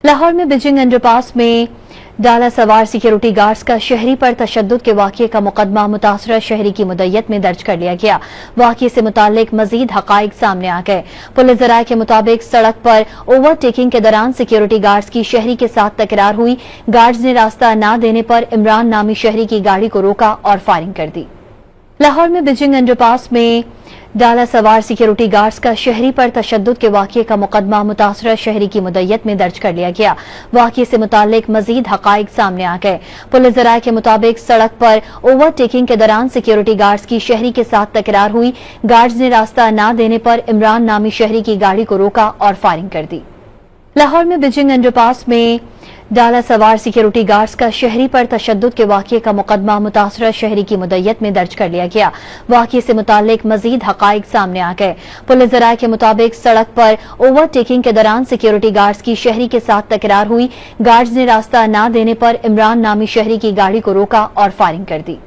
लाहौर में Beijing underpass में डाला सवार सिक्योरिटी गार्ड्स का शहरी पर तशद्दुद के वाक़ये का मुकदमा मुतासरा शहरी की मुद्दत में दर्ज कर लिया गया। वाक़ये से मुताल्लिक मजीद हक़ाइक़ सामने आ गए। पुलिस ज़राए के मुताबिक सड़क पर ओवरटेकिंग के दौरान सिक्योरिटी गार्ड्स की शहरी के साथ तकरार हुई। गार्ड्स ने रास्ता न देने पर इमरान नामी शहरी की गाड़ी को रोका और फायरिंग कर दी। लाहौर में बिजिंग अंडरपास में डाला सवार सिक्योरिटी गार्ड्स का शहरी पर तशद्दुद के वाक़ये का मुकदमा मुतासरा शहरी की मुद्दत में दर्ज कर लिया गया। वाक़ये से मुताल्लिक मजीद हक़ाइक़ सामने आ गए। पुलिस ज़राए के मुताबिक सड़क पर ओवरटेकिंग के दौरान सिक्योरिटी गार्ड्स की शहरी के साथ तकरार हुई। गार्ड्स ने रास्ता न देने पर इमरान नामी शहरी की गाड़ी को रोका और फायरिंग कर दी। लाहौर में बिजिंग अंडरपास में डाला सवार सिक्योरिटी गार्ड्स का शहरी पर तशद्दुद के वाक़ये का मुकदमा मुतासरा शहरी की मुद्दत में दर्ज कर लिया गया। वाक़ये से मुताल्लिक मजीद हक़ाइक़ सामने आ गए। पुलिस ज़राए के मुताबिक सड़क पर ओवरटेकिंग के दौरान सिक्योरिटी गार्ड्स की शहरी के साथ तकरार हुई। गार्ड्स ने रास्ता न देने पर इमरान नामी शहरी की गाड़ी को रोका और फायरिंग कर दी।